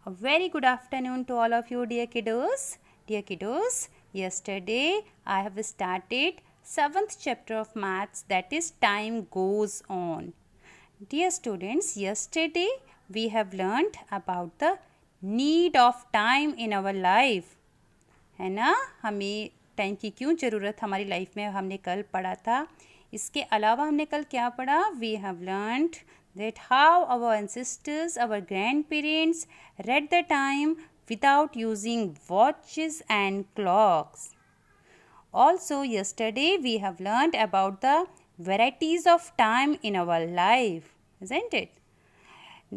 A very good afternoon to all of you, dear kiddos. Dear kiddos, yesterday I have started 7th chapter of maths, that is time goes on. Dear students, yesterday we have learnt about the need of time in our life. है ना, हमें time की क्यों ज़रूरत हमारी life में हमने कल पढ़ा था. इसके अलावा हमने कल क्या पढ़ा? We have learned that how our ancestors, our grandparents read the time without using watches and clocks. Also, yesterday we have learned about the varieties of time in our life, isn't it?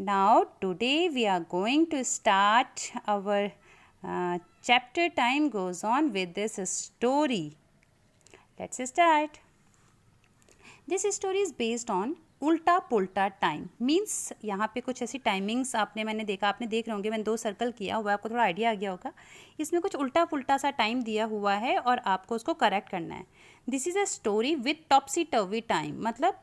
Now, today we are going to start our chapter Time Goes On with this story. Let's start. This story is based on उल्टा पुल्टा time. Means यहाँ पे कुछ ऐसी timings मैंने देख रहे होंगे, मैंने 2 सर्कल किया हुआ है, आपको थोड़ा आइडिया आ गया होगा. इसमें कुछ उल्टा पुल्टा सा टाइम दिया हुआ है और आपको उसको करेक्ट करना है. This is a story with टॉपसी टर्वी time, मतलब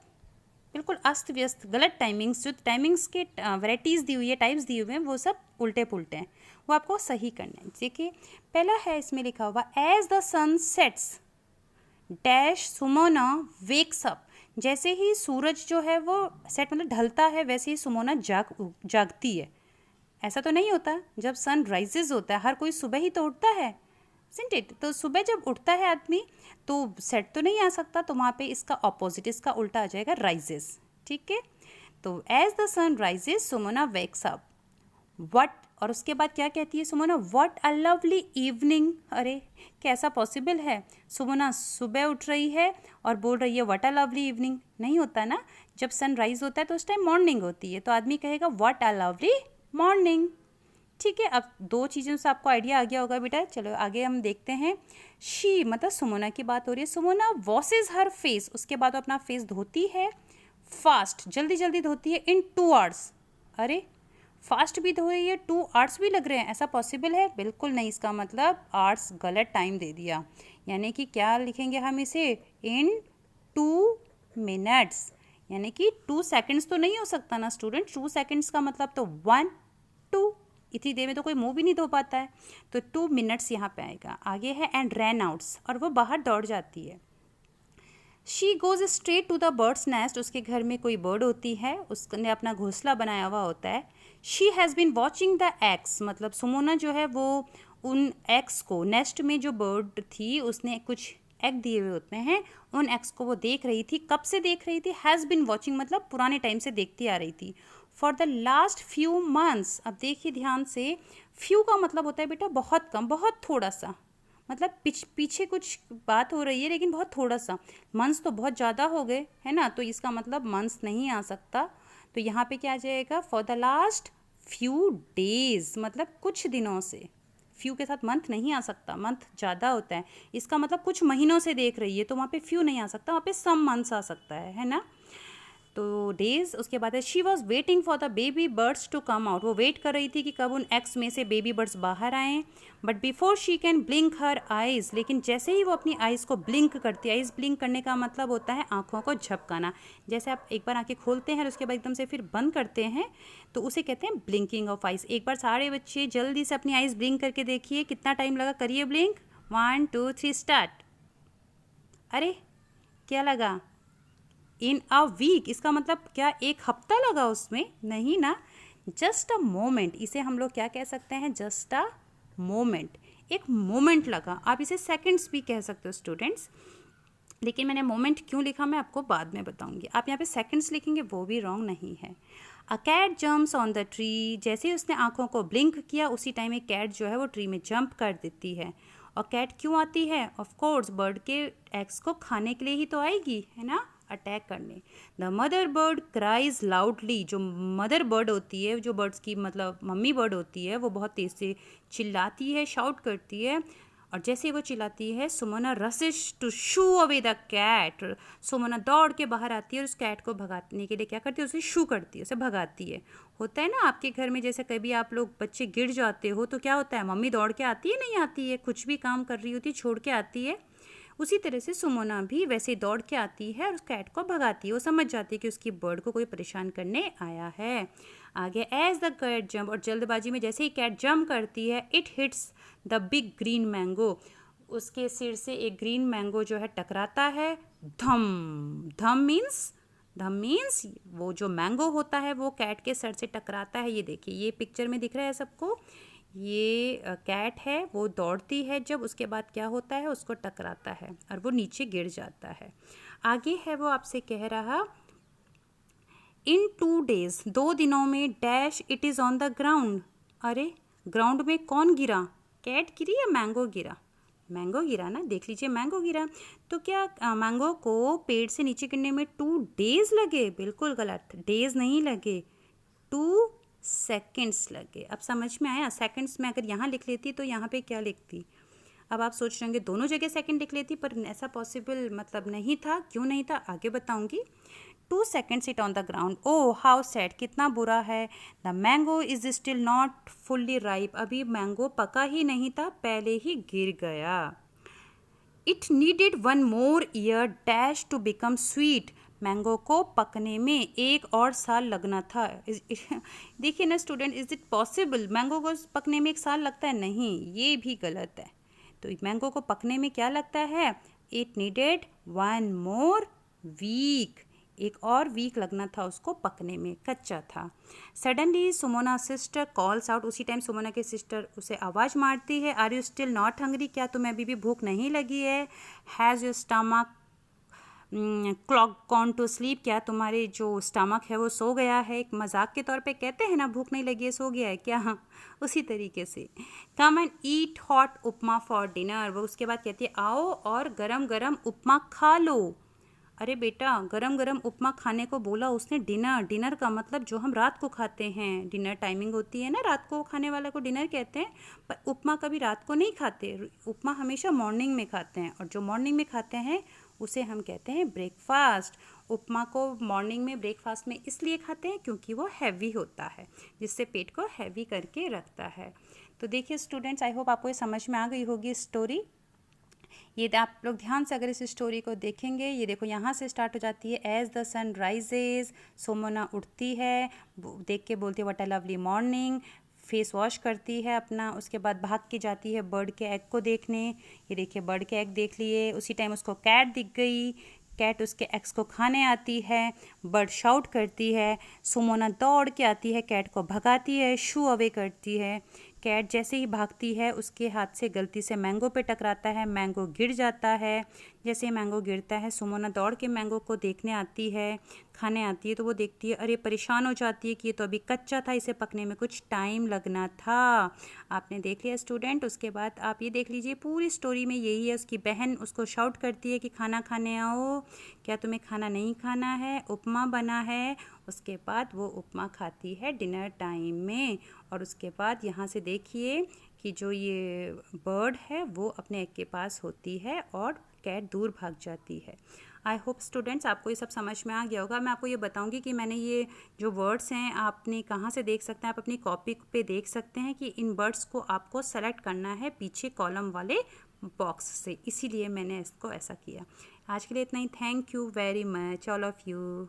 बिल्कुल अस्त व्यस्त गलत टाइमिंग्स. जो टाइमिंग्स के वैराइटीज़ दी हुई है, टाइप्स दिए हुए हैं, वो सब उल्टे पुल्टे हैं, वो आपको सही करना है. देखिए पहला है, इसमें लिखा हुआ as the sun sets dash Sumona wakes up. जैसे ही सूरज जो है वो सेट मतलब ढलता है, वैसे ही सुमोना जागती है. ऐसा तो नहीं होता, जब सन राइजेज होता है हर कोई सुबह ही तो उठता है, isn't it? तो सुबह जब उठता है आदमी तो सेट तो नहीं आ सकता, तो वहाँ पे इसका ऑपोजिट, इसका उल्टा आ जाएगा राइजेस. ठीक है, तो as the sun rises Sumona wakes up. What, और उसके बाद क्या कहती है Sumona? What a lovely evening. अरे कैसा पॉसिबल है, सुमोना सुबह उठ रही है और बोल रही है व्हाट अ लवली इवनिंग. नहीं होता ना, जब सनराइज होता है तो उस टाइम मॉर्निंग होती है, तो आदमी कहेगा व्हाट अ लवली मॉर्निंग. ठीक है, अब 2 चीज़ों से आपको आइडिया आ गया होगा बेटा. चलो आगे हम देखते हैं. शी मतलब सुमोना की बात हो रही है. सुमोना वॉशेज हर फेस, उसके बाद वो अपना फेस धोती है. फास्ट, जल्दी जल्दी धोती है. इन 2 hours. अरे फास्ट भी धो रही है, 2 hours भी लग रहे हैं, ऐसा पॉसिबल है? बिल्कुल नहीं. इसका मतलब आवर्स गलत टाइम दे दिया, यानी कि क्या लिखेंगे हम इसे? इन 2 minutes, यानी कि 2 seconds तो नहीं हो सकता ना स्टूडेंट. 2 seconds का मतलब तो 1 2, इतनी देर में तो कोई मुंह भी नहीं धो पाता है, तो 2 minutes यहाँ पे आएगा. आगे है एंड रैन आउट्स, और वो बाहर दौड़ जाती है. She goes straight to the birds nest. उसके घर में कोई बर्ड होती है, उसने अपना घोंसला बनाया हुआ होता है. She has been watching the eggs, मतलब सुमोना जो है वो उन एग्स को, नेस्ट में जो बर्ड थी उसने कुछ एग दिए हुए होते हैं, उन एग्स को वो देख रही थी. कब से देख रही थी? हैज़ बीन वॉचिंग मतलब पुराने टाइम से देखती आ रही थी. For the last few months. अब देखिए ध्यान से, फ्यू का मतलब होता है बेटा बहुत कम, बहुत थोड़ा सा, मतलब पीछे कुछ बात हो रही है लेकिन बहुत थोड़ा सा. मंथ्स तो बहुत ज़्यादा हो गए है ना, तो इसका मतलब मंथ्स नहीं आ सकता. तो यहाँ पे क्या आ जाएगा? For the last few days, मतलब कुछ दिनों से. फ्यू के साथ मंथ नहीं आ सकता, मंथ ज़्यादा होता है. इसका मतलब कुछ महीनों से देख रही है, तो वहाँ पे फ्यू नहीं आ सकता, वहाँ पे सम मंथ्स आ सकता है ना. तो डेज. उसके बाद है she was waiting for the baby birds to come out. वो वेट कर रही थी कि कब उन एग्स में से बेबी बर्ड्स बाहर आएँ. But before she can blink her eyes, लेकिन जैसे ही वो अपनी आइज़ को ब्लिंक करती है, आइज़ ब्लिंक करने का मतलब होता है आँखों को झपकाना. जैसे आप एक बार आँखें खोलते हैं और उसके बाद एकदम से फिर बंद करते हैं, तो उसे कहते हैं ब्लिंकिंग ऑफ आइज़. एक बार सारे बच्चे जल्दी से अपनी आइज़ ब्लिंक करके देखिए, कितना टाइम लगा, करिए ब्लिंक. 1 2 3 स्टार्ट. अरे क्या लगा? इन अ वीक. इसका मतलब क्या एक हफ्ता लगा उसमें? नहीं ना, जस्ट अ मोमेंट. इसे हम लोग क्या कह सकते हैं? जस्ट अ मोमेंट, एक मोमेंट लगा. आप इसे सेकंड्स भी कह सकते हो स्टूडेंट्स, लेकिन मैंने मोमेंट क्यों लिखा मैं आपको बाद में बताऊंगी. आप यहाँ पे सेकंड्स लिखेंगे वो भी रॉन्ग नहीं है. A cat jumps on the tree. जैसे ही उसने आंखों को ब्लिंक किया, उसी टाइम एक कैट जो है वो ट्री में जंप कर देती है. और कैट क्यों आती है? ऑफ कोर्स बर्ड के एग्स को खाने के लिए ही तो आएगी, है ना, अटैक करने. The mother bird cries loudly. जो मदर बर्ड होती है, जो बर्ड्स की मतलब मम्मी बर्ड होती है, वो बहुत तेज से चिल्लाती है, शाउट करती है. और जैसे ही वो चिल्लाती है, Sumona rushes to shoo away the cat. Sumona दौड़ के बाहर आती है और उस कैट को भगाने के लिए क्या करती है? उसे शू करती है, उसे भगाती है. होता है ना आपके घर में, जैसे कभी आप लोग बच्चे गिर जाते हो तो क्या होता है? मम्मी दौड़ के आती है, नहीं आती है, कुछ भी काम कर रही होती छोड़ के आती है. उसी तरह से सुमोना भी वैसे दौड़ के आती है और उस कैट को भगाती है. वो समझ जाती है कि उसकी बर्ड को कोई परेशान करने आया है. आगे एज द कैट जंप, और जल्दबाजी में जैसे ही कैट जंप करती है, it hits the big green mango, उसके सिर से एक ग्रीन मैंगो जो है टकराता है। धम, धम मीन्स वो जो मैंगो होता है वो कैट के सर से टकराता है। ये देखिए, ये पिक्चर में दिख रहा है सबको, ये कैट है, वो दौड़ती है जब, उसके बाद क्या होता है, उसको टकराता है और वो नीचे गिर जाता है। आगे है वो आपसे कह रहा, इन 2 days, 2 दिनों में dash it is on the ground. अरे ग्राउंड में कौन गिरा, कैट गिरी या मैंगो गिरा? मैंगो गिरा ना, देख लीजिए मैंगो गिरा। तो क्या मैंगो को पेड़ से नीचे गिरने में 2 days लगे? बिल्कुल गलत, डेज नहीं लगे, 2 seconds लगे। अब समझ में आया? सेकंड्स में अगर यहाँ लिख लेती तो यहाँ पे क्या लिखती? अब आप सोच रहे होंगे दोनों जगह सेकंड लिख लेती, पर ऐसा पॉसिबल मतलब नहीं था। क्यों नहीं था आगे बताऊंगी। 2 seconds it on the ground, oh how sad, कितना बुरा है। The mango is still not fully ripe, अभी मैंगो पका ही नहीं था, पहले ही गिर गया। It needed 1 more year dash to become sweet, mango को पकने में 1 और साल लगना था। देखिए ना student, is it possible mango को पकने में 1 साल लगता है? नहीं, ये भी गलत है। तो मैंगो को पकने में क्या लगता है? इट नीडेड 1 more week, 1 और वीक लगना था उसको पकने में, कच्चा था। Suddenly Sumona sister calls out, उसी टाइम सुमोना की सिस्टर उसे आवाज़ मारती है, are you still not hungry, क्या तुम्हें अभी भी भूख नहीं लगी है? Has your stomach clock gone to sleep, क्या तुम्हारे जो स्टमक है वो सो गया है? एक मजाक के तौर पे कहते हैं ना, भूख नहीं लगी है, सो गया है क्या? हाँ, उसी तरीके से। Come and eat hot upma for dinner, वो उसके बाद कहती है आओ और गरम गरम उपमा खा लो। अरे बेटा, गरम गरम उपमा खाने को बोला उसने, डिनर का मतलब जो हम रात को खाते हैं, डिनर टाइमिंग होती है ना, रात को खाने वाला को डिनर कहते हैं। पर उपमा कभी रात को नहीं खाते, उपमा हमेशा मॉर्निंग में खाते हैं, और जो मॉर्निंग में खाते हैं उसे हम कहते हैं ब्रेकफास्ट। उपमा को मॉर्निंग में ब्रेकफास्ट में इसलिए खाते हैं क्योंकि वो हैवी होता है, जिससे पेट को हैवी करके रखता है। तो देखिए स्टूडेंट्स, आई होप आपको ये समझ में आ गई होगी स्टोरी। ये आप लोग ध्यान से अगर इस स्टोरी को देखेंगे, ये देखो यहाँ से स्टार्ट हो जाती है, एज द सन राइजेज, सोमोना उठती है, देख के बोलती है what a lovely morning, face wash करती है अपना, उसके बाद भाग के जाती है बर्ड के एग को देखने। ये देखिए बर्ड के एग देख लिए, उसी टाइम उसको कैट दिख गई, कैट उसके एग्स को खाने आती है, बर्ड शाउट करती है, सुमोना दौड़ के आती है, कैट को भगाती है, शू अवे करती है। कैट जैसे ही भागती है उसके हाथ से गलती से मैंगो पे टकराता है, मैंगो गिर जाता है। जैसे ही मैंगो गिरता है सुमोना दौड़ के मैंगो को देखने आती है, खाने आती है, तो वो देखती है, अरे परेशान हो जाती है कि ये तो अभी कच्चा था, इसे पकने में कुछ टाइम लगना था। आपने देख लिया स्टूडेंट। उसके बाद आप ये देख लीजिए पूरी स्टोरी में यही है, उसकी बहन उसको शाउट करती है कि खाना खाने आओ, क्या तुम्हें खाना नहीं खाना है, उपमा बना है। उसके बाद वो उपमा खाती है डिनर टाइम में, और उसके बाद यहाँ से देखिए कि जो ये बर्ड है वो अपने एग के पास होती है और कैट दूर भाग जाती है। आई होप स्टूडेंट्स आपको ये सब समझ में आ गया होगा। मैं आपको ये बताऊंगी कि मैंने ये जो वर्ड्स हैं आपने कहाँ से देख सकते हैं, आप अपनी कॉपी पे देख सकते हैं कि इन वर्ड्स को आपको सेलेक्ट करना है पीछे कॉलम वाले बॉक्स से, इसीलिए मैंने इसको ऐसा किया। आज के लिए इतना ही। Thank you very much all of you.